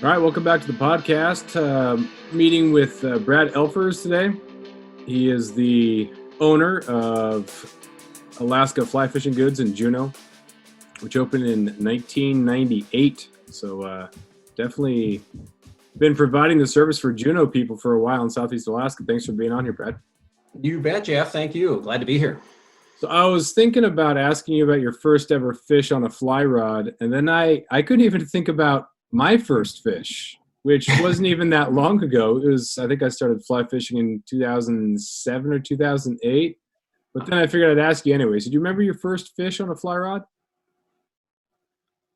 All right, welcome back to the podcast. Meeting with Brad Elfers today. He is the owner of Alaska Fly Fishing Goods in Juneau, which opened in 1998. So definitely been providing the service for Juneau people for a while in Southeast Alaska. Thanks for being on here, Brad. You bet, Jeff. Thank you. Glad to be here. So I was thinking about asking you about your first ever fish on a fly rod, and then I couldn't even think about my first fish, which wasn't even that long ago. It was, I think I started fly fishing in 2007 or 2008, but then I figured I'd ask you anyway. So do you remember your first fish on a fly rod?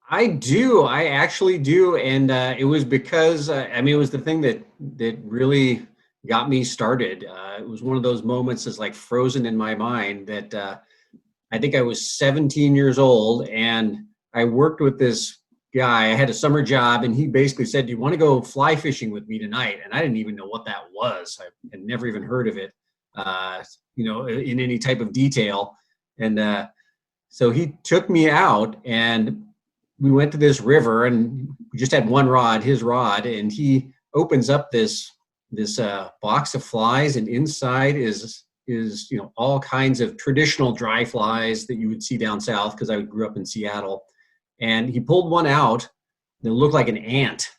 I do. I actually do. And it was because, it was the thing that really got me started. It was one of those moments that's like frozen in my mind that I think I was 17 years old and I worked with this guy. I had a summer job and he basically said, "Do you want to go fly fishing with me tonight?" And I didn't even know what that was. I had never even heard of it, in any type of detail. And so he took me out and we went to this river and we just had one rod, his rod, and he opens up this box of flies, and inside is all kinds of traditional dry flies that you would see down south because I grew up in Seattle. And he pulled one out that looked like an ant.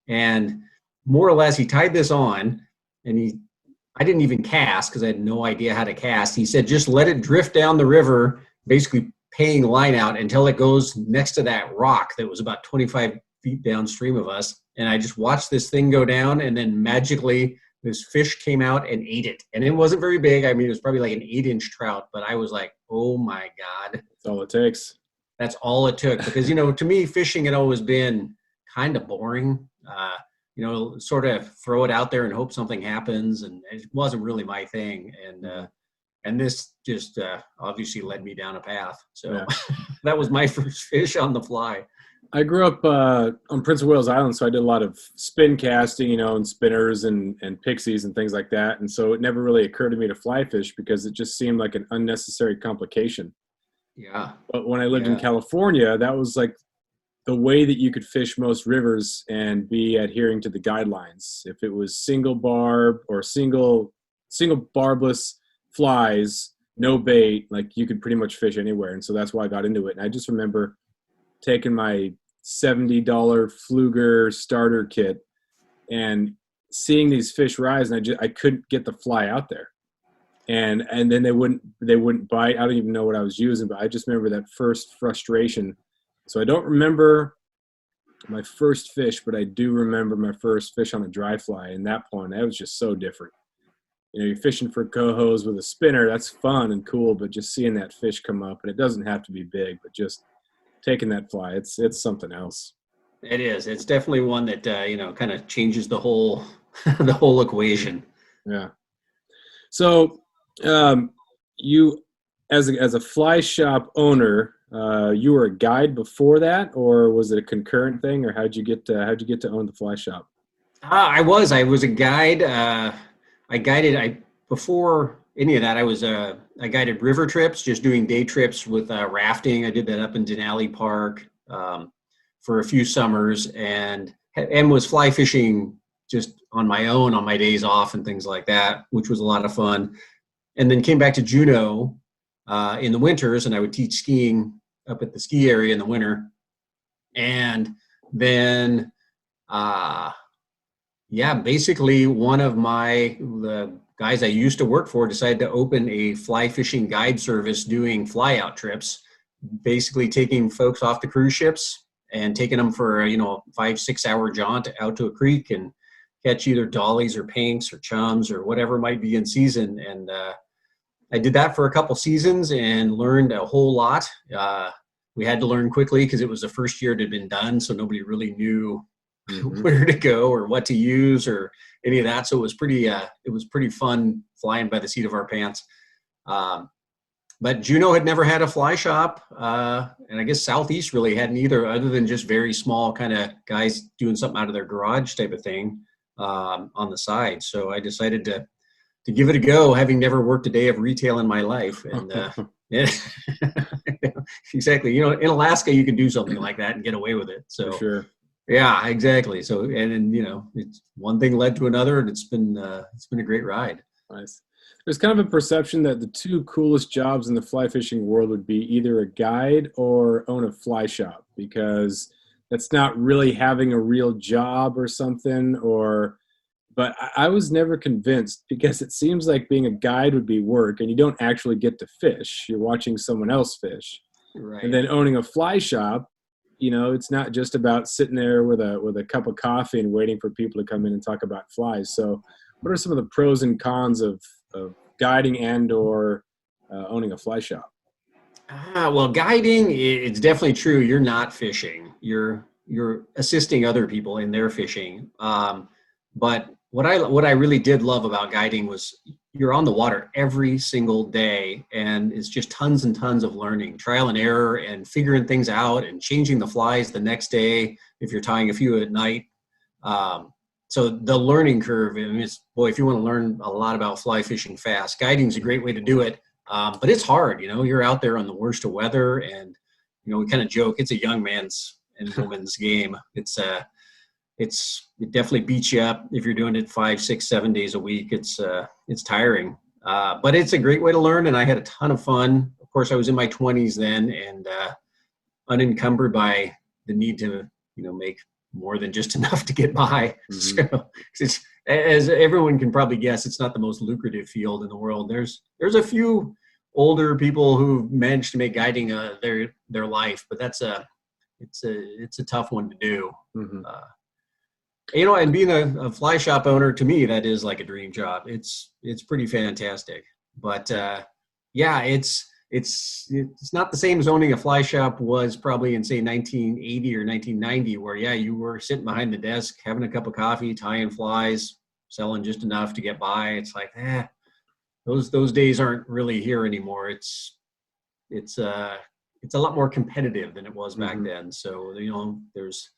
And more or less, he tied this on, and I didn't even cast because I had no idea how to cast. He said, just let it drift down the river, basically paying line out until it goes next to that rock that was about 25 feet downstream of us. And I just watched this thing go down, and then magically this fish came out and ate it. And it wasn't very big. I mean, it was probably like an 8-inch trout, but I was like, oh my God. That's all it takes. That's all it took. Because, to me, fishing had always been kind of boring. Sort of throw it out there and hope something happens. And it wasn't really my thing. And this just obviously led me down a path. So yeah. That was my first fish on the fly. I grew up on Prince of Wales Island, so I did a lot of spin casting, and spinners and pixies and things like that. And so it never really occurred to me to fly fish because it just seemed like an unnecessary complication. Yeah. But when I lived in California, that was like the way that you could fish most rivers and be adhering to the guidelines. If it was single barb or single barbless flies, no bait, like you could pretty much fish anywhere. And so that's why I got into it. And I just remember taking my $70 Fluger starter kit and seeing these fish rise, and I couldn't get the fly out there. And then they wouldn't bite. I don't even know what I was using, but I just remember that first frustration. So I don't remember my first fish, but I do remember my first fish on a dry fly. And that was just so different. You're fishing for cohos with a spinner. That's fun and cool, but just seeing that fish come up, and it doesn't have to be big, but just taking that fly, it's something else. It is. It's definitely one that kind of changes the whole the whole equation. Yeah. So you as a fly shop owner, you were a guide before that, or was it a concurrent thing, or how'd you get to own the fly shop? I was a guide. Before any of that, I guided river trips, just doing day trips with rafting. I did that up in Denali Park for a few summers, and was fly fishing just on my own on my days off and things like that, which was a lot of fun. And then came back to Juneau in the winters, and I would teach skiing up at the ski area in the winter. And then, basically one of the guys I used to work for decided to open a fly fishing guide service doing fly out trips, basically taking folks off the cruise ships and taking them for a 5-6 hour jaunt out to a creek and catch either dollies or pinks or chums or whatever might be in season. And I did that for a couple seasons and learned a whole lot. We had to learn quickly because it was the first year it had been done, so nobody really knew where to go or what to use or any of that. So it was pretty fun flying by the seat of our pants. But Juneau had never had a fly shop, and I guess Southeast really hadn't either, other than just very small kind of guys doing something out of their garage type of thing on the side. So I decided to give it a go, having never worked a day of retail in my life. And exactly, in Alaska you can do something like that and get away with it. So for sure. Yeah, exactly. So, and it's one thing led to another, and it's been a great ride. Nice. There's kind of a perception that the two coolest jobs in the fly fishing world would be either a guide or own a fly shop, because that's not really having a real job or something. Or, but I was never convinced, because it seems like being a guide would be work and you don't actually get to fish. You're watching someone else fish. And Right. then owning a fly shop, it's not just about sitting there with a cup of coffee and waiting for people to come in and talk about flies. So, what are some of the pros and cons of guiding and or owning a fly shop? Well, guiding, it's definitely true. You're not fishing. You're assisting other people in their fishing. But what I really did love about guiding was you're on the water every single day, and it's just tons and tons of learning, trial and error, and figuring things out, and changing the flies the next day if you're tying a few at night. Um, so the learning curve, I mean, boy, if you want to learn a lot about fly fishing fast, guiding is a great way to do it. But it's hard, you're out there on the worst of weather, and we kind of joke it's a young man's and woman's game. It definitely beats you up if you're doing it 5, 6, 7 days a week. It's tiring, but it's a great way to learn, and I had a ton of fun. Of course, I was in my 20s then, and unencumbered by the need to make more than just enough to get by. Mm-hmm. So it's, as everyone can probably guess, it's not the most lucrative field in the world. There's a few older people who managed to make guiding their life, but it's a tough one to do. Mm-hmm. And being a fly shop owner, to me, that is like a dream job. It's pretty fantastic. But yeah, it's not the same as owning a fly shop was probably in, say, 1980 or 1990, where yeah, you were sitting behind the desk having a cup of coffee, tying flies, selling just enough to get by. It's like, those days aren't really here anymore. It's a lot more competitive than it was back Mm-hmm. then. So there's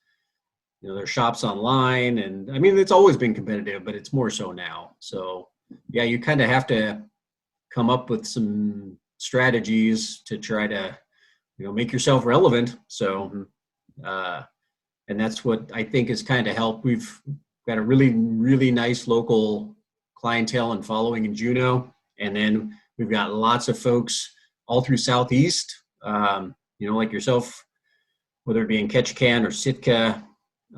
shops online, and I mean, it's always been competitive, but it's more so now. So yeah, you kind of have to come up with some strategies to try to make yourself relevant. So Mm-hmm. and that's what I think has kind of helped. We've got a really, really nice local clientele and following in Juneau, and then we've got lots of folks all through Southeast, like yourself, whether it be in Ketchikan or Sitka.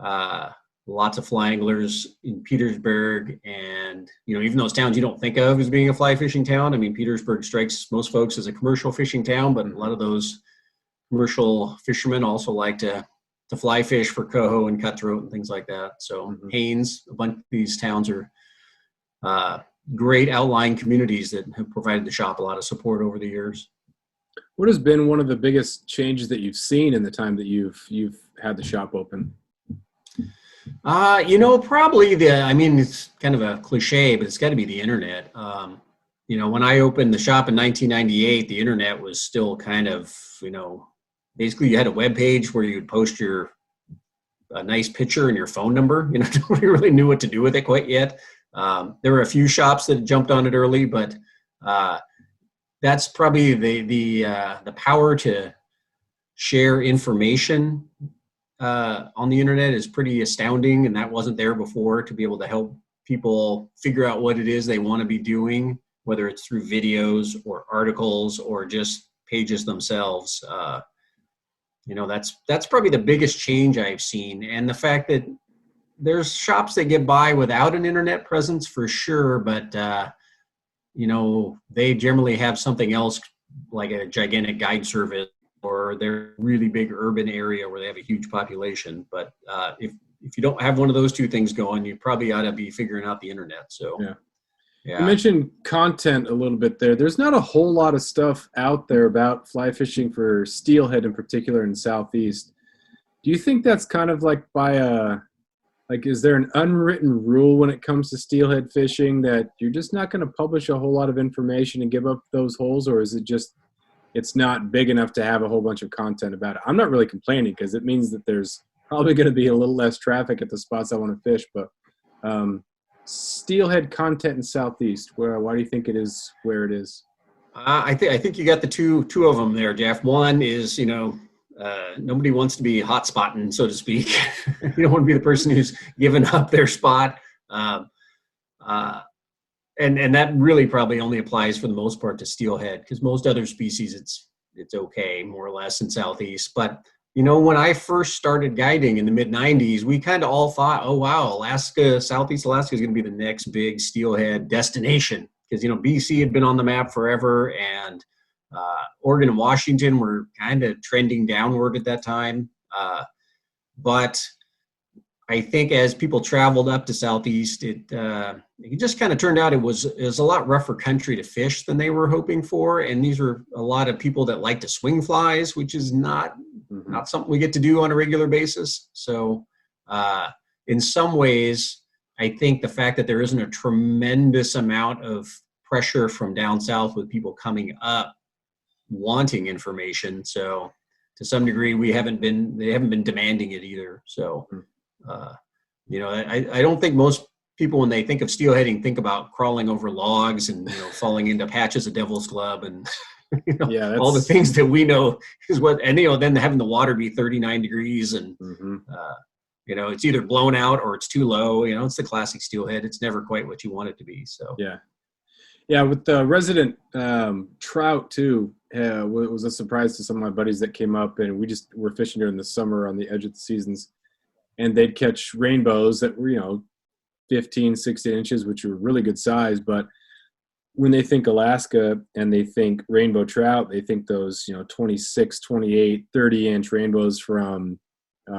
uh, Lots of fly anglers in Petersburg, and even those towns you don't think of as being a fly fishing town. I mean, Petersburg strikes most folks as a commercial fishing town, but a lot of those commercial fishermen also like to fly fish for coho and cutthroat and things like that. So Haines, a bunch of these towns are uh, great outlying communities that have provided the shop a lot of support over the years. What has been one of the biggest changes that you've seen in the time that you've had the shop open? Probably I mean, it's kind of a cliche, but it's got to be the internet. When I opened the shop in 1998, the internet was still kind of, basically you had a web page where you'd post a nice picture and your phone number. Nobody really knew what to do with it quite yet. There were a few shops that jumped on it early, but that's probably the power to share information on the internet is pretty astounding, and that wasn't there before, to be able to help people figure out what it is they want to be doing, whether it's through videos or articles or just pages themselves. That's probably the biggest change I've seen, and the fact that there's shops that get by without an internet presence for sure, but they generally have something else like a gigantic guide service, or they're really big urban area where they have a huge population. But if you don't have one of those two things going, you probably ought to be figuring out the internet. So Yeah. You yeah. mentioned content a little bit there. There's not a whole lot of stuff out there about fly fishing for steelhead in particular in Southeast. Do you think that's kind of like is there an unwritten rule when it comes to steelhead fishing that you're just not going to publish a whole lot of information and give up those holes? Or is it just, it's not big enough to have a whole bunch of content about it? I'm not really complaining, because it means that there's probably going to be a little less traffic at the spots I want to fish. But steelhead content in Southeast, why do you think it is where it is? I think you got the two of them there, Jeff. One is nobody wants to be hot spotting, so to speak. You don't want to be the person who's given up their spot. Um, uh, and that really probably only applies for the most part to steelhead, because most other species it's okay more or less in Southeast. But when I first started guiding in the mid 90s, we kind of all thought, oh wow, Southeast Alaska is going to be the next big steelhead destination, because BC had been on the map forever, and Oregon and Washington were kind of trending downward at that time. But I think as people traveled up to Southeast, it just kind of turned out it was a lot rougher country to fish than they were hoping for. And these are a lot of people that like to swing flies, which is not something we get to do on a regular basis. So in some ways, I think the fact that there isn't a tremendous amount of pressure from down south with people coming up wanting information. So to some degree, they haven't been demanding it either. So. I don't think most people, when they think of steelheading, think about crawling over logs and falling into patches of devil's club and all the things that we know is what. And then having the water be 39 degrees and it's either blown out or it's too low. It's the classic steelhead. It's never quite what you want it to be. So yeah. With the resident trout too, it was a surprise to some of my buddies that came up, and we just were fishing during the summer on the edge of the seasons. And they'd catch rainbows that were, 15, 16 inches, which were really good size. But when they think Alaska and they think rainbow trout, they think those, 26, 28, 30-inch rainbows from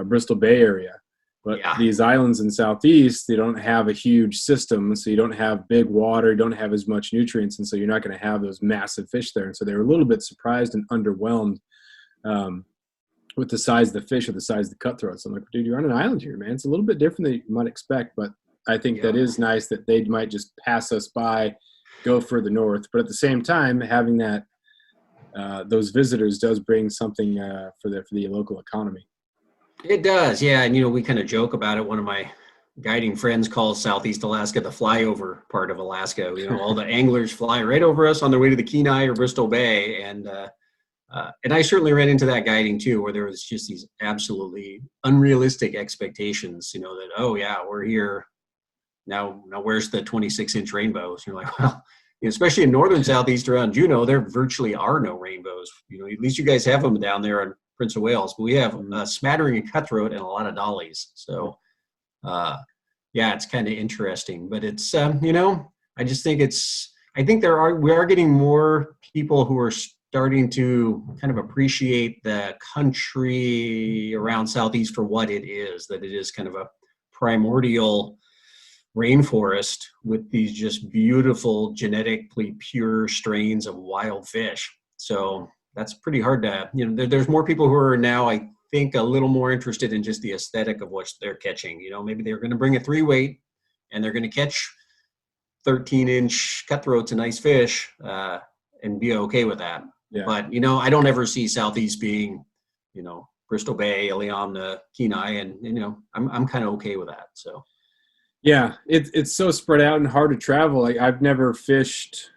Bristol Bay area. But these islands in Southeast, they don't have a huge system. So you don't have big water, you don't have as much nutrients. And so you're not going to have those massive fish there. And so they were a little bit surprised and underwhelmed with the size of the fish or the size of the cutthroats. I'm like, dude, you're on an island here, man. It's a little bit different than you might expect, but I think that is nice that they might just pass us by, go further north. But at the same time, having that those visitors does bring something for the local economy. It does, yeah. And we kind of joke about it. One of my guiding friends calls Southeast Alaska the flyover part of Alaska. All the anglers fly right over us on their way to the Kenai or Bristol Bay, and I certainly ran into that guiding too, where there was just these absolutely unrealistic expectations, that, oh yeah, we're here now. Where's the 26-inch rainbows? You're like, well, especially in northern Southeast around Juneau, there virtually are no rainbows. At least you guys have them down there on Prince of Wales, but we have a smattering of cutthroat and a lot of dollies. So, it's kind of interesting, but it's, I just think I think we are getting more people who are starting to kind of appreciate the country around Southeast for what it is, that it is kind of a primordial rainforest with these just beautiful, genetically pure strains of wild fish. So that's pretty hard to, there's more people who are now, I think, a little more interested in just the aesthetic of what they're catching. Maybe they're going to bring a 3-weight and they're going to catch 13-inch cutthroats and nice fish and be okay with that. Yeah. But, I don't ever see Southeast being, Bristol Bay, Iliamna, Kenai, and, I'm kind of okay with that. So, yeah, it's so spread out and hard to travel. Like I fished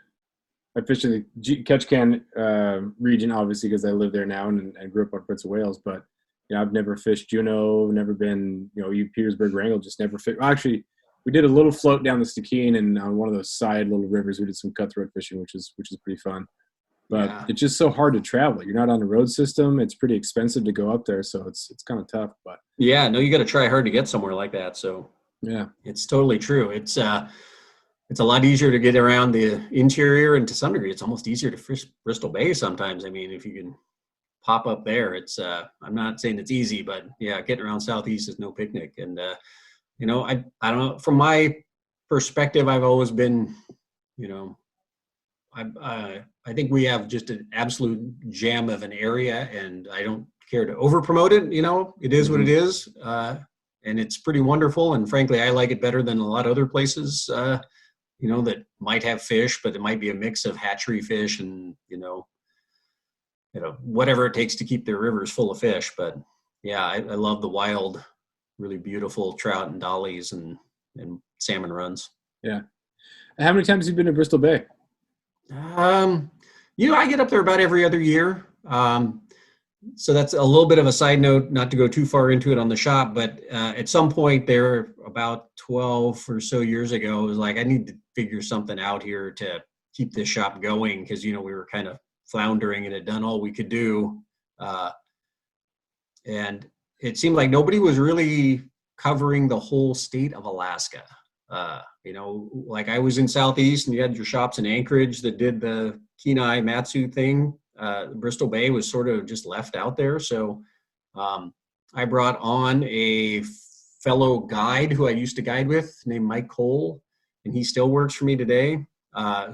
in the Ketchikan region, obviously, because I live there now and grew up on Prince of Wales. But, I've never fished Juneau, never been, Petersburg, Wrangell, just never fished. Well, actually, we did a little float down the Stikine, and on one of those side little rivers, we did some cutthroat fishing, which is pretty fun. But it's just so hard to travel. You're not on the road system. It's pretty expensive to go up there, so it's kind of tough. But yeah, no, you got to try hard to get somewhere like that. So yeah, it's totally true. It's a lot easier to get around the interior, and to some degree, it's almost easier to fish Bristol Bay sometimes. I mean, if you can pop up there, it's. I'm not saying it's easy, but yeah, getting around Southeast is no picnic. And I don't know. From my perspective, I've always been, I think we have just an absolute gem of an area, and I don't care to over promote it. It is what it is, and it's pretty wonderful. And frankly, I like it better than a lot of other places, that might have fish, but it might be a mix of hatchery fish and whatever it takes to keep their rivers full of fish. But yeah, I love the wild, really beautiful trout and dollies and salmon runs. Yeah. How many times have you been to Bristol Bay? I get up there about every other year. So that's a little bit of a side note, not to go too far into it on the shop, but at some point there, about 12 or so years ago, it was like, I need to figure something out here to keep this shop going, because, we were kind of floundering and had done all we could do. Uh, and it seemed like nobody was really covering the whole state of Alaska. Like I was in Southeast and you had your shops in Anchorage that did the Kenai Matsu thing. Bristol Bay was sort of just left out there. So I brought on a fellow guide who I used to guide with named Mike Cole, and he still works for me today,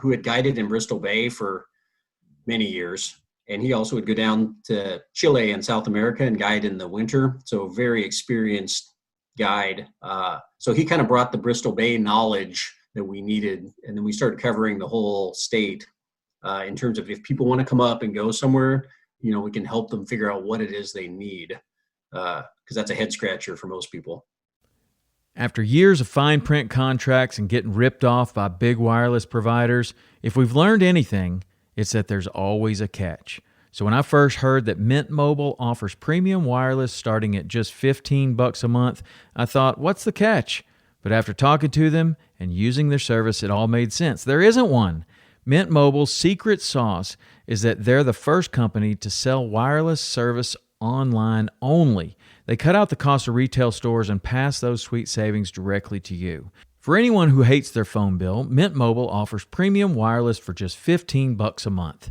who had guided in Bristol Bay for many years. And he also would go down to Chile and South America and guide in the winter. So very experienced guide. So he kind of brought the Bristol Bay knowledge that we needed. And then we started covering the whole state in terms of if people want to come up and go somewhere, we can help them figure out what it is they need. Because that's a head scratcher for most people. After years of fine print contracts and getting ripped off by big wireless providers, if we've learned anything, it's that there's always a catch. So when I first heard that Mint Mobile offers premium wireless starting at just $15 a month, I thought, what's the catch? But after talking to them and using their service, it all made sense. There isn't one. Mint Mobile's secret sauce is that they're the first company to sell wireless service online only. They cut out the cost of retail stores and pass those sweet savings directly to you. For anyone who hates their phone bill, Mint Mobile offers premium wireless for just $15 a month.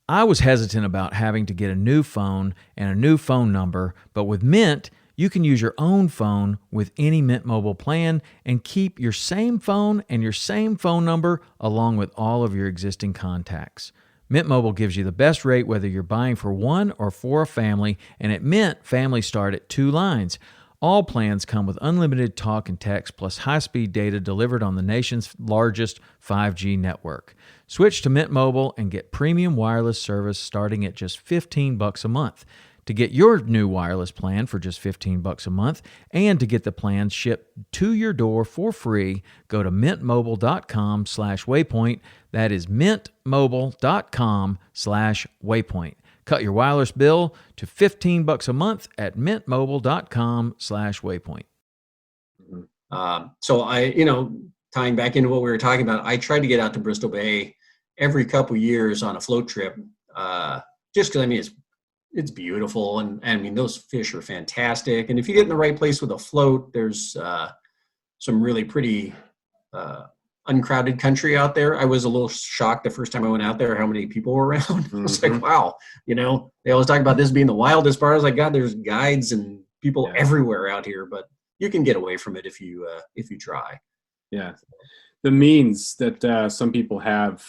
I was hesitant about having to get a new phone and a new phone number, but with Mint, you can use your own phone with any Mint Mobile plan and keep your same phone and your same phone number along with all of your existing contacts. Mint Mobile gives you the best rate whether you're buying for one or for a family, and at Mint, families start at 2 lines. All plans come with unlimited talk and text plus high-speed data delivered on the nation's largest 5G network. Switch to Mint Mobile and get premium wireless service starting at just $15 a month. To get your new wireless plan for just $15 a month and to get the plan shipped to your door for free, go to mintmobile.com/waypoint. That is mintmobile.com/waypoint. Cut your wireless bill to $15 a month at mintmobile.com/waypoint. So tying back into what we were talking about, I tried to get out to Bristol Bay every couple years on a float trip, just because it's beautiful, and those fish are fantastic. And if you get in the right place with a float, there's some really pretty uncrowded country out there. I was a little shocked the first time I went out there how many people were around. Mm-hmm. I was like, wow, they always talk about this being the wildest part. I was like, God, there's guides and people everywhere out here, but you can get away from it if you try. Yeah, the means that some people have.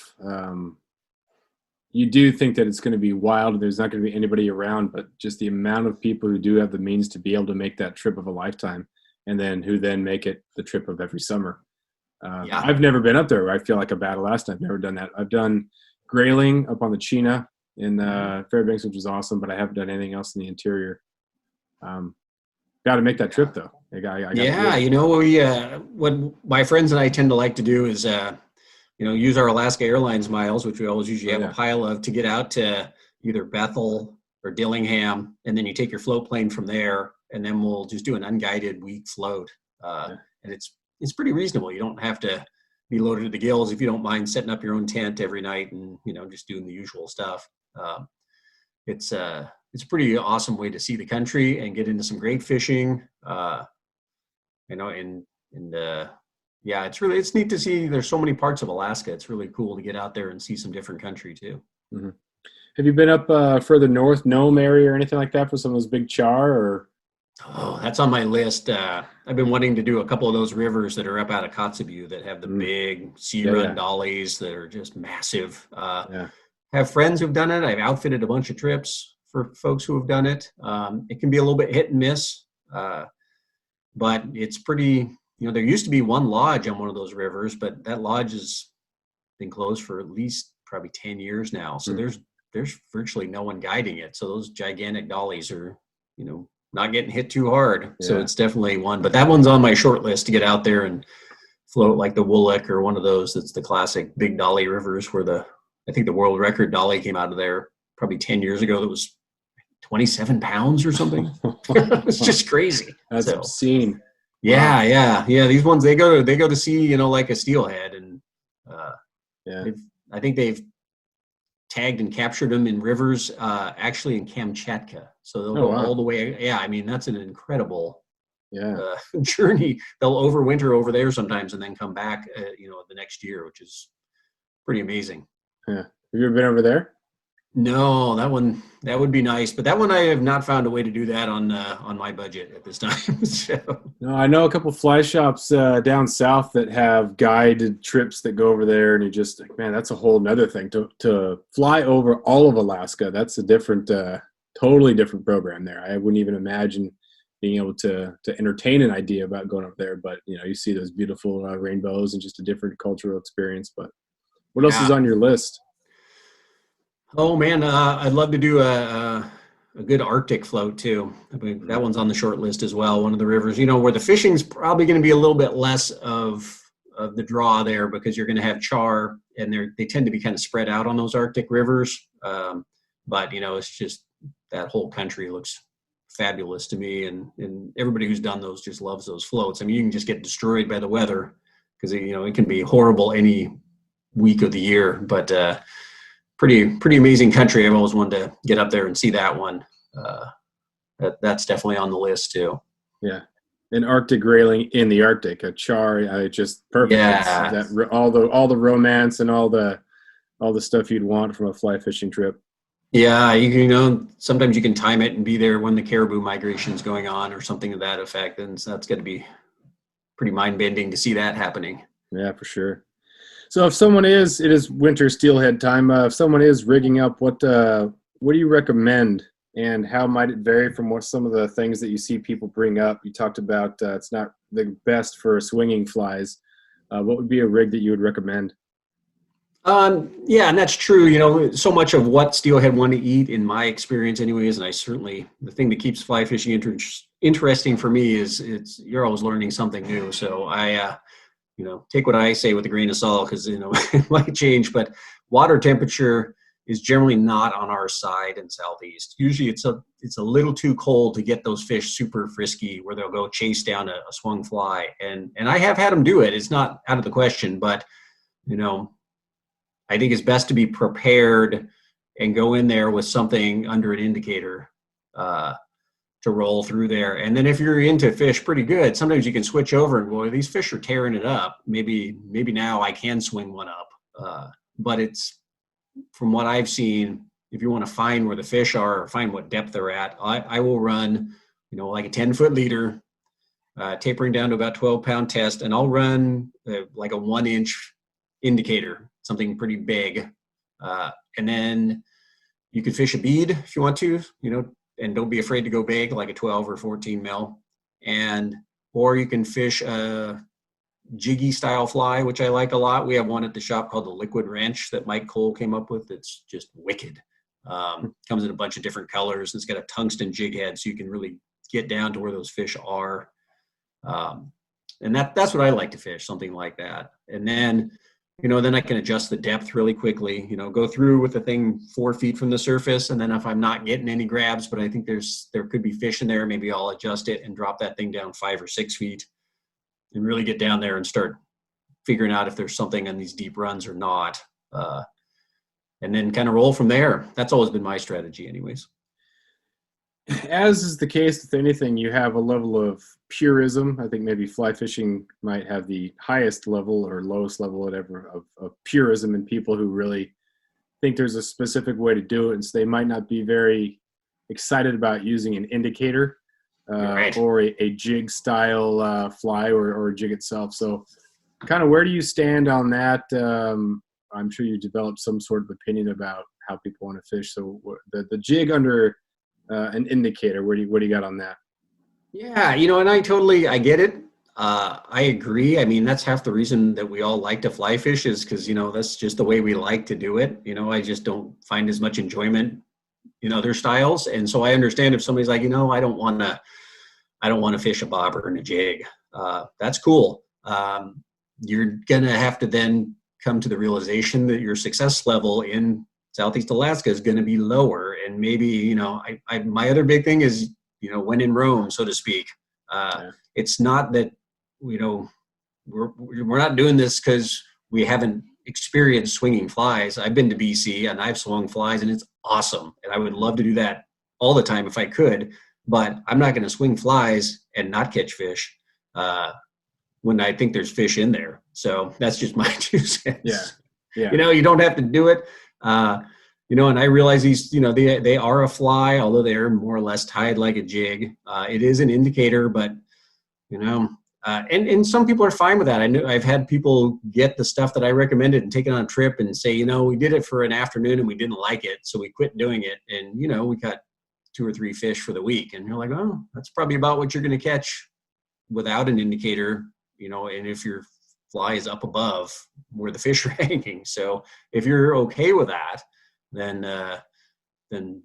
You do think that it's going to be wild and there's not going to be anybody around, but just the amount of people who do have the means to be able to make that trip of a lifetime and who then make it the trip of every summer. I've never been up there. I feel like a bad Alaska. I've never done that. I've done grayling up on the Chena in Fairbanks, which was awesome, but I haven't done anything else in the interior. Got to make that trip though. What my friends and I tend to like to do is, use our Alaska Airlines miles, which we always usually have a pile of, to get out to either Bethel or Dillingham, and then you take your float plane from there, and then we'll just do an unguided week float. And it's pretty reasonable. You don't have to be loaded to the gills if you don't mind setting up your own tent every night and just doing the usual stuff. It's a pretty awesome way to see the country and get into some great fishing. It's neat to see. There's so many parts of Alaska. It's really cool to get out there and see some different country too. Mm-hmm. Have you been up further north, Nome area or anything like that for some of those big char? Or Oh, that's on my list. I've been wanting to do a couple of those rivers that are up out of Kotzebue that have the big sea run dollies that are just massive. Have friends who've done it. I've outfitted a bunch of trips for folks who have done it. It can be a little bit hit and miss, but it's pretty, there used to be one lodge on one of those rivers, but that lodge has been closed for at least probably 10 years now. So there's virtually no one guiding it. So those gigantic dollies are, not getting hit too hard. So it's definitely one, but that one's on my short list to get out there and float like the Woolek or one of those. That's the classic big dolly rivers where I think the world record dolly came out of there probably 10 years ago. That was 27 pounds or something. It's just crazy. That's obscene. Yeah, wow. yeah. These ones they go to see, like a steelhead, and I think they've tagged and captured them in rivers, actually in Kamchatka. So they'll go all the way. Yeah, I mean that's an incredible journey. They'll overwinter over there sometimes and then come back, the next year, which is pretty amazing. Yeah. Have you ever been over there? No, that would be nice, but that one I have not found a way to do that on my budget at this time. So. No, I know a couple fly shops down south that have guided trips that go over there, and you just like, man, that's a whole nother thing to fly over all of Alaska. That's a different, totally different program there. I wouldn't even imagine being able to entertain an idea about going up there, but you see those beautiful rainbows and just a different cultural experience. But what else is on your list? Oh man, I'd love to do a good Arctic float too. I mean, that one's on the short list as well. One of the rivers, where the fishing's probably going to be a little bit less of the draw there, because you're going to have char, and they tend to be kind of spread out on those Arctic rivers. But it's just that whole country looks fabulous to me, and everybody who's done those just loves those floats. I mean, you can just get destroyed by the weather because it can be horrible any week of the year, but pretty amazing country. I've always wanted to get up there and see that one. That's definitely on the list too. Yeah, an Arctic railing in the Arctic, a char, just perfect. Yeah, that all the romance and all the stuff you'd want from a fly fishing trip. Yeah, sometimes you can time it and be there when the caribou migration is going on or something to that effect, and so that's going to be pretty mind bending to see that happening. Yeah, for sure. So if someone it is winter steelhead time, if someone is rigging up, what do you recommend, and how might it vary from what some of the things that you see people bring up? You talked about it's not the best for swinging flies. What would be a rig that you would recommend? Yeah, and that's true. So much of what steelhead want to eat, in my experience anyways, and the thing that keeps fly fishing interesting for me is you're always learning something new. So I, take what I say with a grain of salt, because, it might change, but water temperature is generally not on our side in Southeast. Usually it's a little too cold to get those fish super frisky where they'll go chase down a swung fly. And I have had them do it. It's not out of the question, but, I think it's best to be prepared and go in there with something under an indicator to roll through there. And then if you're into fish pretty good, sometimes you can switch over and, well, these fish are tearing it up. Maybe now I can swing one up. But it's, from what I've seen, if you want to find where the fish are or find what depth they're at, I will run, like a 10-foot leader, tapering down to about 12-pound test, and I'll run like a 1-inch indicator, something pretty big. And then you could fish a bead if you want to, and don't be afraid to go big, like a 12 or 14 mil. Or you can fish a jiggy style fly, which I like a lot. We have one at the shop called the Liquid Wrench that Mike Cole came up with. It's just wicked. Comes in a bunch of different colors. It's got a tungsten jig head, so you can really get down to where those fish are. And that's what I like to fish, something like that. And then, then I can adjust the depth really quickly, go through with the thing 4 feet from the surface. And then if I'm not getting any grabs, but I think there could be fish in there, maybe I'll adjust it and drop that thing down 5 or 6 feet and really get down there and start figuring out if there's something on these deep runs or not. And then kind of roll from there. That's always been my strategy anyways. As is the case with anything, you have a level of purism. I think maybe fly fishing might have the highest level or lowest level, whatever, of purism in people who really think there's a specific way to do it. And so they might not be very excited about using an indicator Right. or a jig style fly or a jig itself. So kind of where do you stand on that? I'm sure you developed some sort of opinion about how people want to fish. So the jig under an indicator, what do you got on that? Yeah, and I get it. I agree. I mean, that's half the reason that we all like to fly fish is because, that's just the way we like to do it. I just don't find as much enjoyment in other styles. And so I understand if somebody's like, I don't want to fish a bobber and a jig. That's cool. You're going to have to then come to the realization that your success level in Southeast Alaska is going to be lower. And maybe, you know, my other big thing is, you know, when in Rome, so to speak. It's not that, you know, we're not doing this because we haven't experienced swinging flies. I've been to BC and I've swung flies, and it's awesome. And I would love to do that all the time if I could, but I'm not going to swing flies and not catch fish when I think there's fish in there. So that's just my 2 cents. Yeah. You know, you don't have to do it. You know, and I realize these, you know, they are a fly, although they're more or less tied like a jig. It is an indicator, but, you know, and some people are fine with that. I know I've had people get the stuff that I recommended and take it on a trip and say, you know, we did it for an afternoon and we didn't like it, so we quit doing it. And, you know, we got 2 or 3 fish for the week. And you're like, oh, that's probably about what you're going to catch without an indicator, you know, and if your fly is up above where the fish are hanging. So if you're okay with that, then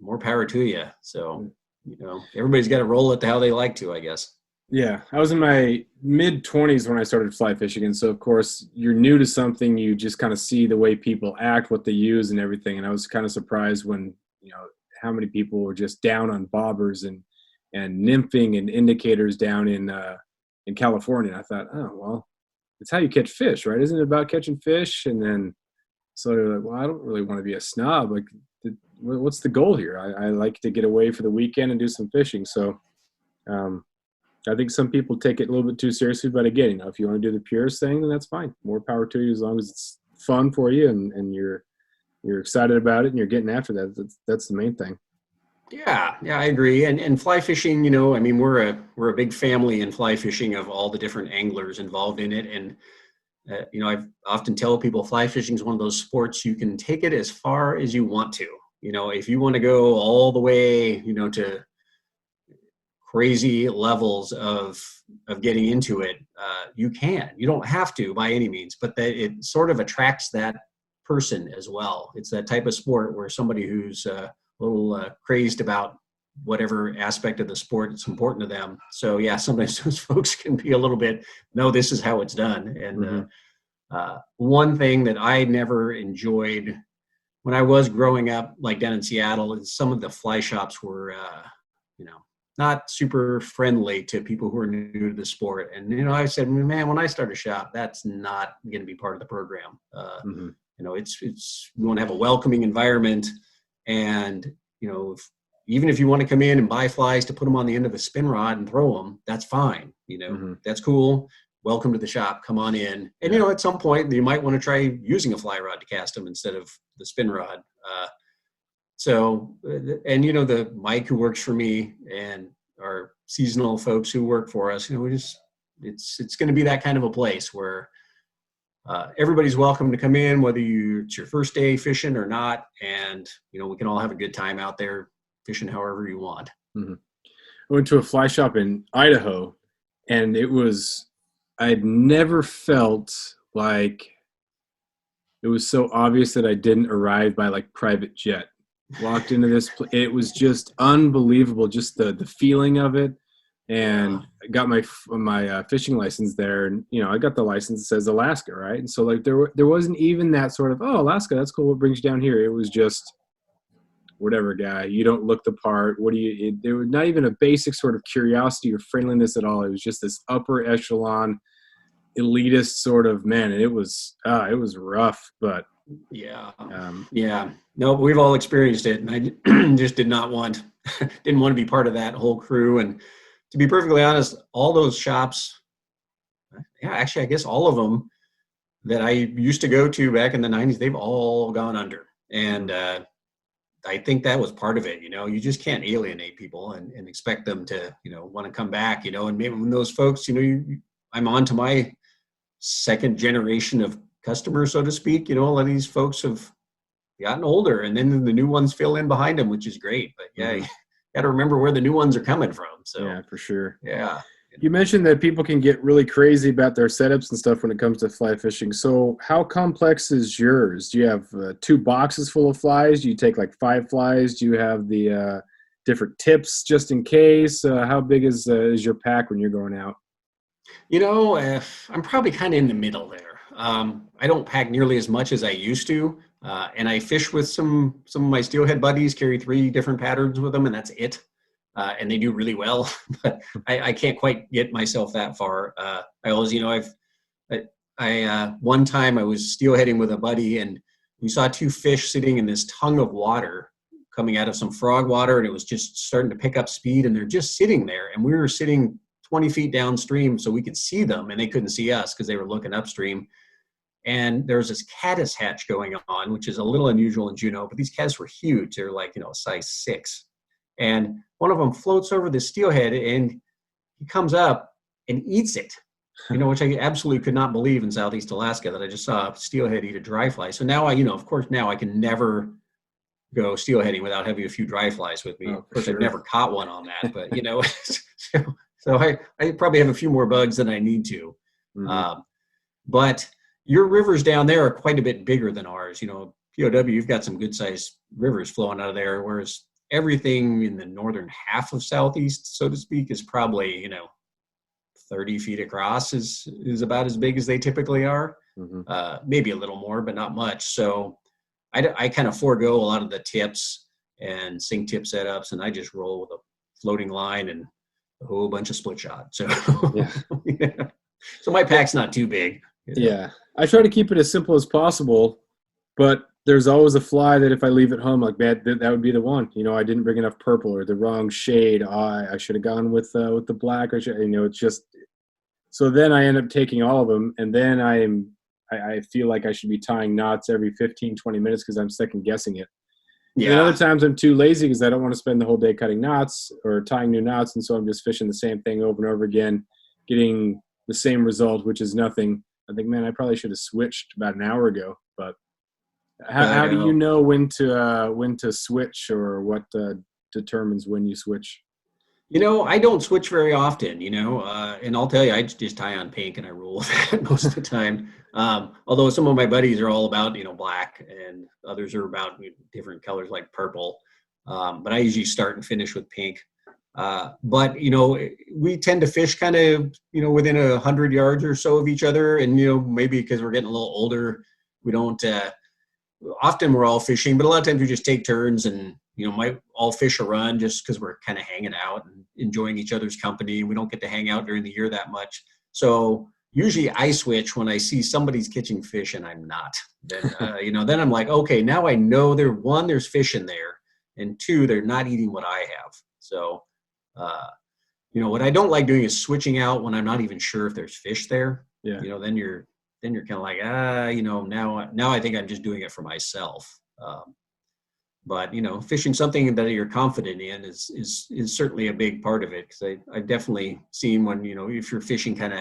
more power to you. So, you know, everybody's got to roll it to how they like to, I guess. Yeah, I was in my mid-20s when I started fly fishing, and so, of course, you're new to something. You just kind of see the way people act, what they use, and everything. And I was kind of surprised when, you know, how many people were just down on bobbers and nymphing and indicators down in California. And I thought, oh, well, it's how you catch fish, right? Isn't it about catching fish? And then so you're like, well, I don't really want to be a snob. Like, what's the goal here? I like to get away for the weekend and do some fishing. So, I think some people take it a little bit too seriously, but again, you know, if you want to do the purest thing, then that's fine. More power to you, as long as it's fun for you and you're excited about it and you're getting after that. That's the main thing. Yeah, I agree. And fly fishing, you know, I mean, we're a big family in fly fishing of all the different anglers involved in it. And you know, I often tell people fly fishing is one of those sports you can take it as far as you want to. You know, if you want to go all the way, you know, to crazy levels of getting into it, you can. You don't have to by any means, but that it sort of attracts that person as well. It's that type of sport where somebody who's a little crazed about whatever aspect of the sport it's important to them. So yeah, sometimes those folks can be a little bit, no, this is how it's done. And one thing that I never enjoyed when I was growing up, like down in Seattle, is some of the fly shops were, you know, not super friendly to people who are new to the sport. And, you know, I said, man, when I start a shop, that's not going to be part of the program. You know, it's we want to have a welcoming environment. And, you know, even if you want to come in and buy flies to put them on the end of a spin rod and throw them, that's fine. You know, that's cool. Welcome to the shop. Come on in. And, you know, at some point you might want to try using a fly rod to cast them instead of the spin rod. So, and, you know, the Mike who works for me and our seasonal folks who work for us, you know, it's going to be that kind of a place where everybody's welcome to come in, whether it's your first day fishing or not. And, you know, we can all have a good time out there fishing however you want. I went to a fly shop in Idaho, and I'd never felt like it was so obvious that I didn't arrive by like private jet. Walked into this it was just unbelievable, just the feeling of it. And I got my fishing license there, and, you know, I got the license that says Alaska, right? And so, like, there wasn't even that sort of, oh, Alaska, that's cool, what brings you down here? It was just, whatever, guy, you don't look the part. There was not even a basic sort of curiosity or friendliness at all. It was just this upper echelon elitist sort of, man, and it was rough, but no, we've all experienced it, and I just didn't want to be part of that whole crew. And to be perfectly honest, all those shops, actually, I guess all of them that I used to go to back in the 90s, they've all gone under. And I think that was part of it. You know, you just can't alienate people and expect them to, you know, want to come back, you know. And maybe when those folks, you know, I'm on to my second generation of customers, so to speak. You know, a lot of these folks have gotten older, and then the new ones fill in behind them, which is great. But you got to remember where the new ones are coming from. So yeah, for sure. Yeah. You mentioned that people can get really crazy about their setups and stuff when it comes to fly fishing. So how complex is yours? Do you have 2 boxes full of flies? Do you take like 5 flies? Do you have the different tips just in case? How big is your pack when you're going out? You know, I'm probably kind of in the middle there. I don't pack nearly as much as I used to, And I fish with some of my steelhead buddies, carry 3 different patterns with them, and that's it. And they do really well, but I can't quite get myself that far. I always, one time I was steelheading with a buddy, and we saw 2 fish sitting in this tongue of water coming out of some frog water, and it was just starting to pick up speed, and they're just sitting there, and we were sitting 20 feet downstream so we could see them, and they couldn't see us because they were looking upstream. And there was this caddis hatch going on, which is a little unusual in Juneau, but these caddis were huge. They're like, size 6. And one of them floats over the steelhead, and he comes up and eats it, which I absolutely could not believe in Southeast Alaska, that I just saw a steelhead eat a dry fly. So now of course, now I can never go steelheading without having a few dry flies with me. Of course, sure. I've never caught one on that, but so I probably have a few more bugs than I need to. Mm-hmm. But your rivers down there are quite a bit bigger than ours. POW, you've got some good sized rivers flowing out of there, whereas everything in the northern half of Southeast, so to speak, is probably, 30 feet across is about as big as they typically are. Mm-hmm. Maybe a little more, but not much. So I kind of forego a lot of the tips and sink tip setups, and I just roll with a floating line and a whole bunch of split shot. So, yeah. So my pack's not too big. Yeah. I try to keep it as simple as possible, but there's always a fly that if I leave at home, like that would be the one. I didn't bring enough purple or the wrong shade. I should have gone with the black. Or it's just. So then I end up taking all of them, and then I feel like I should be tying knots every 15, 20 minutes because I'm second guessing it. Yeah. And other times I'm too lazy because I don't want to spend the whole day cutting knots or tying new knots, and so I'm just fishing the same thing over and over again, getting the same result, which is nothing. I think, man, I probably should have switched about an hour ago. But how do you know when to switch, or what determines when you switch? I don't switch very often, and I'll tell you, I just tie on pink and I roll with that most of the time. Although some of my buddies are all about, black, and others are about different colors like purple. But I usually start and finish with pink. But, we tend to fish kind of, within 100 yards or so of each other. And, maybe because we're getting a little older, we don't, often we're all fishing, but a lot of times we just take turns and, might all fish a run just because we're kind of hanging out and enjoying each other's company. We don't get to hang out during the year that much. So usually I switch when I see somebody's catching fish and I'm not. Then, then I'm like, okay, now I know there's fish in there, and 2, they're not eating what I have. So, what I don't like doing is switching out when I'm not even sure if there's fish there. Yeah. Then you're kind of like, now I think I'm just doing it for myself. But fishing something that you're confident in is certainly a big part of it, because I've definitely seen when if you're fishing kind of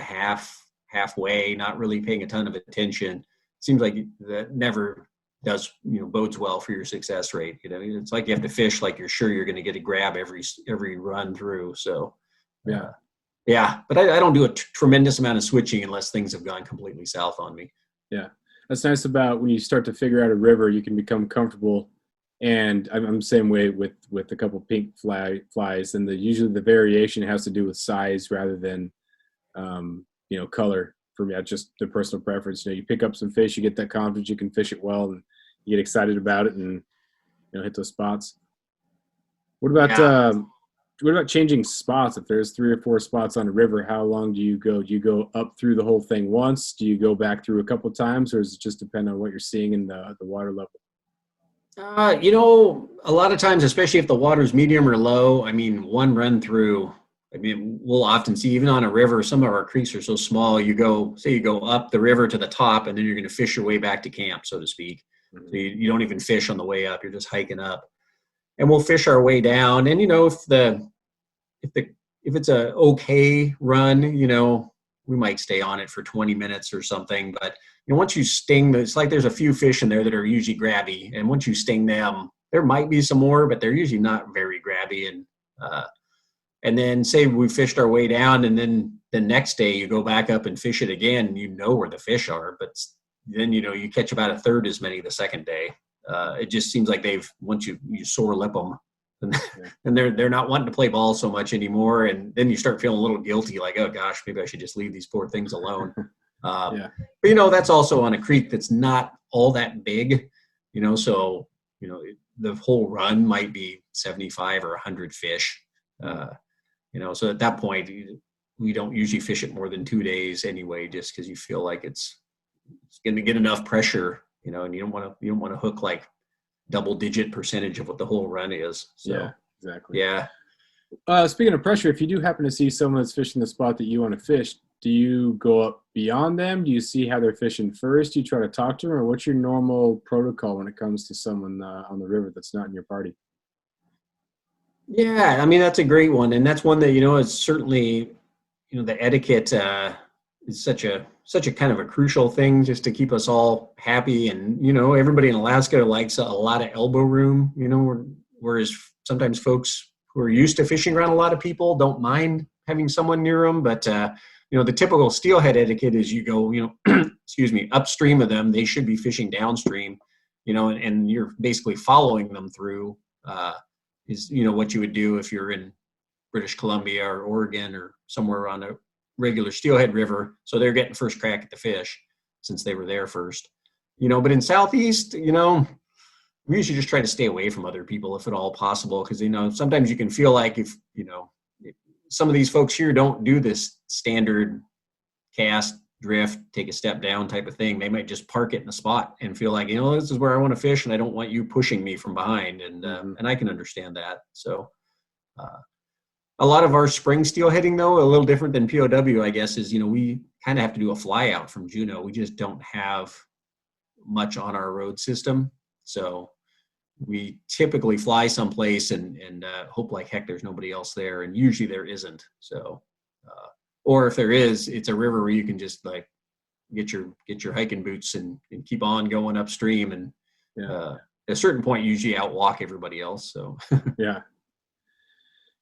halfway, not really paying a ton of attention, it seems like that never does bodes well for your success rate. It's like you have to fish like you're sure you're going to get a grab every run through. So yeah, but I don't do a tremendous amount of switching unless things have gone completely south on me. Yeah, that's nice about when you start to figure out a river, you can become comfortable. And I'm the same way with a couple pink flies, and usually the variation has to do with size rather than color. For me, that's just the personal preference. You pick up some fish, you get that confidence, you can fish it well, and you get excited about it, and hit those spots. What about changing spots? If there's 3 or 4 spots on a river, how long do you go? Do you go up through the whole thing once? Do you go back through a couple of times, or does it just depend on what you're seeing in the water level? A lot of times, especially if the water's medium or low, one run through, we'll often see, even on a river, some of our creeks are so small, you go up the river to the top, and then you're going to fish your way back to camp, so to speak. Mm-hmm. So you don't even fish on the way up, you're just hiking up. And we'll fish our way down. And, if it's a okay run, we might stay on it for 20 minutes or something. But, once you sting, it's like there's a few fish in there that are usually grabby. And once you sting them, there might be some more, but they're usually not very grabby. And then say we fished our way down, and then the next day you go back up and fish it again, where the fish are. But then, you catch about a third as many the second day. It just seems like once you sore lip them, and they're not wanting to play ball so much anymore. And then you start feeling a little guilty, like, oh gosh, maybe I should just leave these poor things alone. But that's also on a creek that's not all that big. so, the whole run might be 75 or 100 fish. So at that point, we don't usually fish it more than 2 days anyway, just because you feel like it's going to get enough pressure, and you don't want to hook like double-digit percentage of what the whole run is. So, yeah, exactly. Yeah. Speaking of pressure, if you do happen to see someone that's fishing the spot that you want to fish, do you go up beyond them? Do you see how they're fishing first? Do you try to talk to them, or what's your normal protocol when it comes to someone on the river that's not in your party? Yeah, I mean, that's a great one. And that's one that, is certainly, the etiquette is such a kind of a crucial thing just to keep us all happy. And, everybody in Alaska likes a lot of elbow room, whereas sometimes folks who are used to fishing around a lot of people don't mind having someone near them. But, the typical steelhead etiquette is you go, excuse me, upstream of them. They should be fishing downstream, and you're basically following them through is, what you would do if you're in British Columbia or Oregon or somewhere on a regular steelhead river. So they're getting first crack at the fish since they were there first, but in Southeast, we usually just try to stay away from other people if at all possible. Cause sometimes you can feel like if some of these folks here don't do this standard cast, drift, take a step down type of thing. They might just park it in a spot and feel like, this is where I want to fish and I don't want you pushing me from behind. And, and I can understand that. So, a lot of our spring steelheading, though, a little different than POW, I guess, is, we kind of have to do a fly out from Juneau. We just don't have much on our road system. So we typically fly someplace and hope like heck there's nobody else there. And usually there isn't. So, or if there is, it's a river where you can just like get your hiking boots and keep on going upstream. And at a certain point, you usually outwalk everybody else. So, Yeah.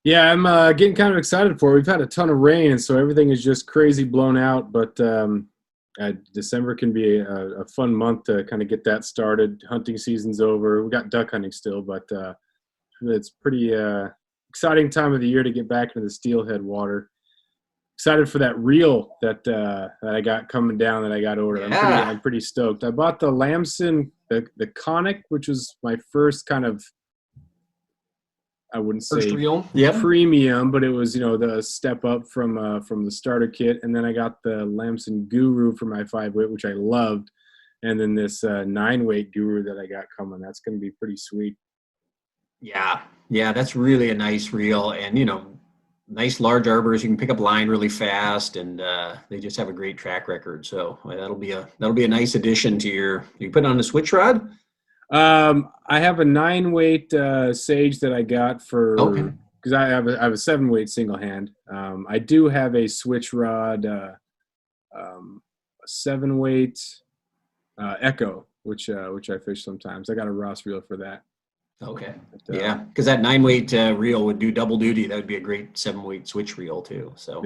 Yeah, I'm getting kind of excited for it. We've had a ton of rain, and so everything is just crazy blown out. But December can be a fun month to kind of get that started. Hunting season's over. We got duck hunting still, but it's pretty exciting time of the year to get back into the steelhead water. Excited for that reel that I got coming down that I got ordered. Yeah. I'm pretty stoked. I bought the Lamson, the Conic, which was my first kind of, I wouldn't say premium, but it was, the step up from the starter kit. And then I got the Lamson Guru for my 5-weight, which I loved. And then this 9-weight Guru that I got coming. That's going to be pretty sweet. Yeah. Yeah. That's really a nice reel. And, nice large arbors. You can pick up line really fast, and they just have a great track record. So that'll be a nice addition to you put it on a switch rod? I have a 9-weight Sage that I got for because I have a 7-weight single hand. I do have a switch rod, a 7-weight Echo, which I fish sometimes. I got a Ross reel for that. Okay. Yeah, because that 9-weight reel would do double duty. That would be a great 7-weight switch reel too. So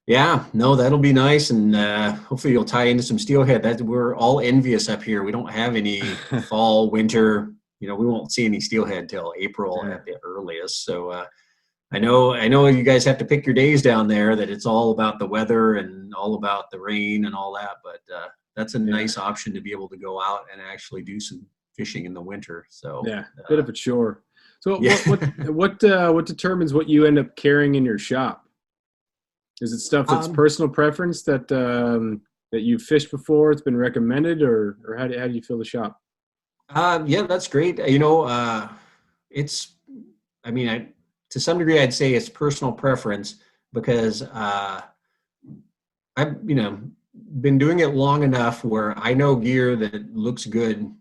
yeah, no, that'll be nice, and hopefully you'll tie into some steelhead. That we're all envious up here. We don't have any fall, winter. We won't see any steelhead till April at the earliest. So I know you guys have to pick your days down there. That it's all about the weather and all about the rain and all that. But that's a nice option to be able to go out and actually do some fishing in the winter. So bit of a chore. So what determines what you end up carrying in your shop? Is it stuff that's personal preference that you've fished before? It's been recommended, or how do you fill the shop? Yeah, that's great. It's, to some degree, I'd say it's personal preference because I've been doing it long enough where I know gear that looks good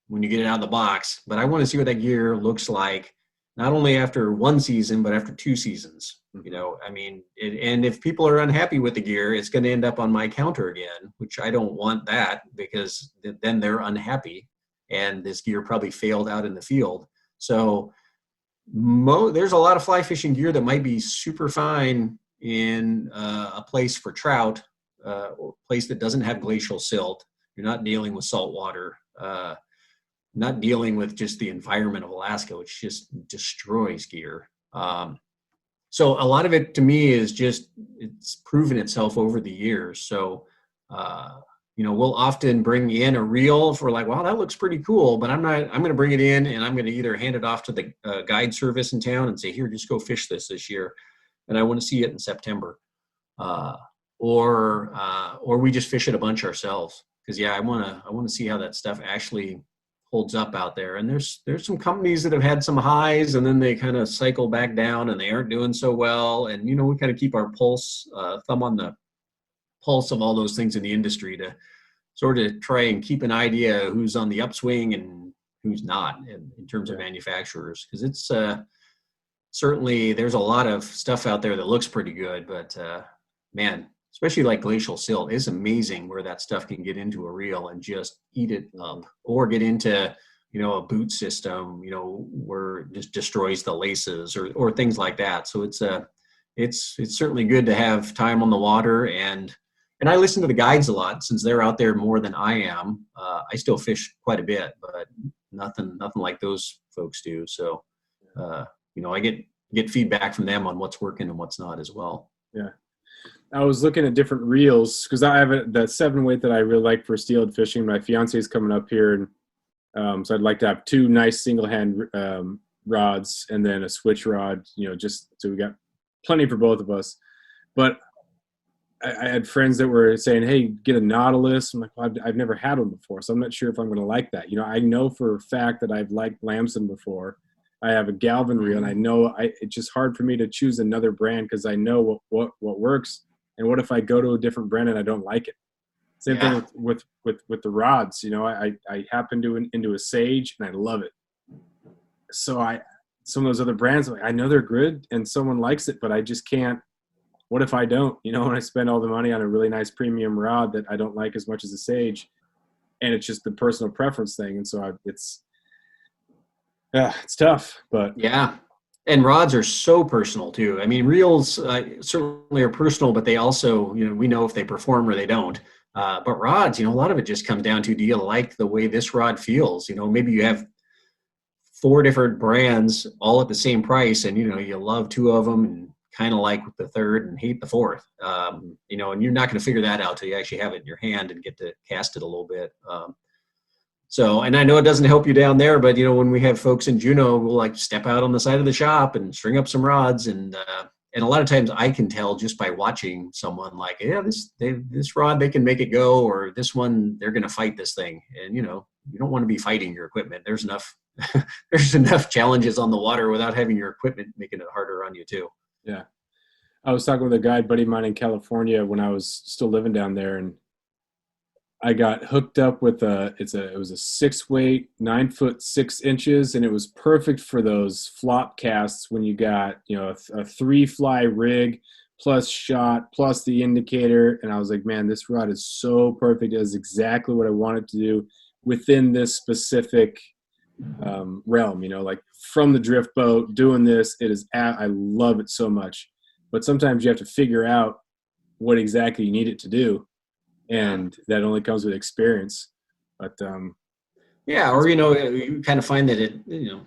when you get it out of the box, but I want to see what that gear looks like, not only after one season, but after 2 seasons. And if people are unhappy with the gear, it's going to end up on my counter again, which I don't want that, because then they're unhappy and this gear probably failed out in the field. So there's a lot of fly fishing gear that might be super fine in a place for trout, or a place that doesn't have glacial silt. You're not dealing with salt water, not dealing with just the environment of Alaska, which just destroys gear. So a lot of it to me is just, it's proven itself over the years. So, we'll often bring in a reel for like, wow, that looks pretty cool, but I'm going to bring it in and I'm going to either hand it off to the guide service in town and say, here, just go fish this year. And I want to see it in September. Or we just fish it a bunch ourselves. Cause I want to see how that stuff actually holds up out there. And there's some companies that have had some highs and then they kind of cycle back down and they aren't doing so well. And, we kind of keep our thumb on the pulse of all those things in the industry to sort of try and keep an idea of who's on the upswing and who's not in terms of manufacturers. Because it's certainly there's a lot of stuff out there that looks pretty good, but man, especially like glacial silt, it's amazing where that stuff can get into a reel and just eat it up, or get into a boot system, where it just destroys the laces or things like that. So it's certainly good to have time on the water. And I listen to the guides a lot since they're out there more than I am. I still fish quite a bit, but nothing like those folks do. So, I get feedback from them on what's working and what's not as well. Yeah. I was looking at different reels because I have that 7-weight that I really like for steelhead fishing. My fiance is coming up here, and so I'd like to have 2 nice single hand rods and then a switch rod. Just so we got plenty for both of us. But I had friends that were saying, hey, get a Nautilus. I'm like, well, I've never had one before, so I'm not sure if I'm going to like that. I know for a fact that I've liked Lamson before. I have a Galvin reel, and I know it's just hard for me to choose another brand because I know what works. And what if I go to a different brand and I don't like it? Same thing with the rods. I happen to into a Sage, and I love it. So some of those other brands, I know they're good, and someone likes it, but I just can't. What if I don't? When I spend all the money on a really nice premium rod that I don't like as much as a Sage, and it's just the personal preference thing. And so it's tough, but yeah. And rods are so personal too. I mean, reels certainly are personal, but they also, we know if they perform or they don't. But rods, a lot of it just comes down to, do you like the way this rod feels? Maybe you have 4 different brands all at the same price, and you love 2 of them and kind of like the third and hate the fourth. And you're not going to figure that out till you actually have it in your hand and get to cast it a little bit. So, and I know it doesn't help you down there, but when we have folks in Juneau, we'll step out on the side of the shop and string up some rods, and a lot of times I can tell just by watching someone this rod, they can make it go, or this one, they're going to fight this thing. And you don't want to be fighting your equipment. There's enough challenges on the water without having your equipment making it harder on you too. Yeah. I was talking with a guide buddy of mine in California when I was still living down there, and I got hooked up with it was a 6-weight, 9 foot 6 inches, and it was perfect for those flop casts when you got a 3-fly rig plus shot plus the indicator. And I was like, man, this rod is so perfect. It does exactly what I wanted to do within this specific realm. From the drift boat doing this, I love it so much. But sometimes you have to figure out what exactly you need it to do. And that only comes with experience. But or you kind of find that it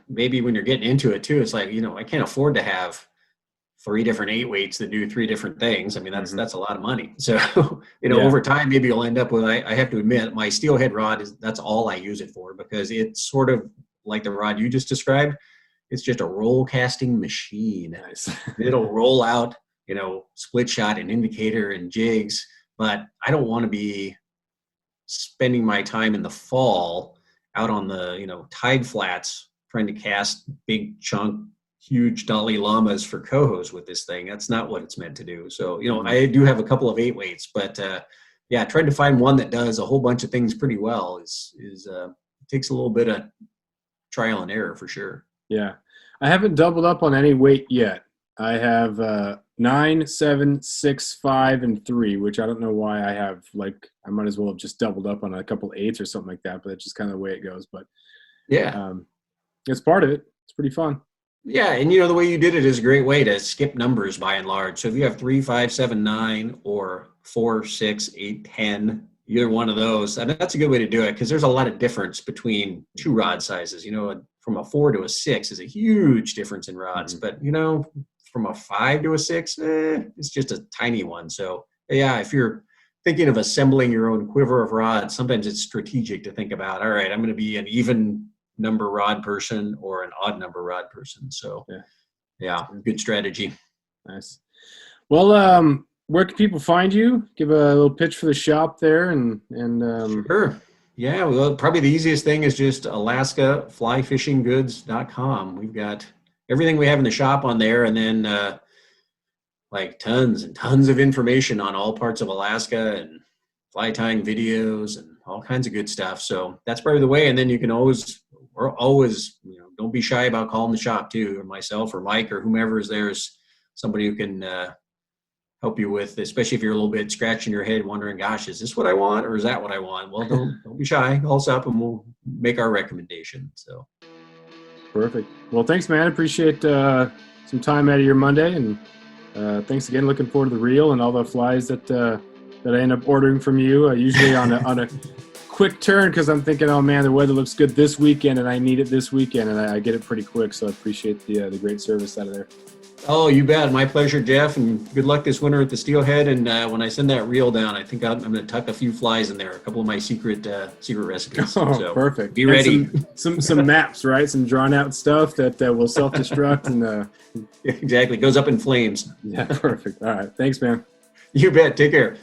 maybe when you're getting into it too, it's like I can't afford to have 3 different 8-weights that do 3 different things. I mean, that's a lot of money. So over time maybe you'll end up with, I have to admit, my steelhead rod that's all I use it for, because it's sort of like the rod you just described. It's just a roll casting machine. Nice. It'll roll out split shot and indicator and jigs. But I don't want to be spending my time in the fall out on the, tide flats trying to cast big chunk, huge Dalai Lamas for cohos with this thing. That's not what it's meant to do. So, I do have a couple of 8-weights, but trying to find one that does a whole bunch of things pretty well is takes a little bit of trial and error for sure. Yeah. I haven't doubled up on any weight yet. I have 9, 7, 6, 5, and 3, which I don't know why I have. I might as well have just doubled up on a couple 8s or something like that, but it's just kind of the way it goes. But it's part of it. It's pretty fun. Yeah, and the way you did it is a great way to skip numbers by and large. So if you have 3, 5, 7, 9, or 4, 6, 8, 10, either one of those, I mean, that's a good way to do it, because there's a lot of difference between 2 rod sizes. From a 4 to a 6 is a huge difference in rods, but from a 5 to a 6, it's just a tiny one. So if you're thinking of assembling your own quiver of rods, sometimes it's strategic to think about, all right, I'm going to be an even number rod person or an odd number rod person. So yeah, good strategy. Nice. Well, where can people find you? Give a little pitch for the shop there, and Sure. Yeah, well, probably the easiest thing is just alaskaflyfishinggoods.com. We've got everything we have in the shop on there, and then like tons and tons of information on all parts of Alaska and fly tying videos and all kinds of good stuff. So that's probably the way. And then you can always, don't be shy about calling the shop too, or myself or Mike or whomever is there is somebody who can help you with, especially if you're a little bit scratching your head wondering, gosh, is this what I want or is that what I want? Well, don't be shy. Call us up and we'll make our recommendation. So perfect. Well, thanks, man. I appreciate some time out of your Monday, and thanks again. Looking forward to the reel and all the flies that I end up ordering from you. Usually on a quick turn, because I'm thinking, oh man, the weather looks good this weekend, and I need it this weekend, and I get it pretty quick. So I appreciate the great service out of there. Oh, you bet. My pleasure, Jeff, and good luck this winter at the steelhead. And when I send that reel down, I think I'm going to tuck a few flies in there, a couple of my secret recipes. Oh, so perfect. Be ready. Some maps, right? Some drawn out stuff that will self-destruct and exactly, goes up in flames. Yeah, perfect. All right, thanks, man. You bet. Take care.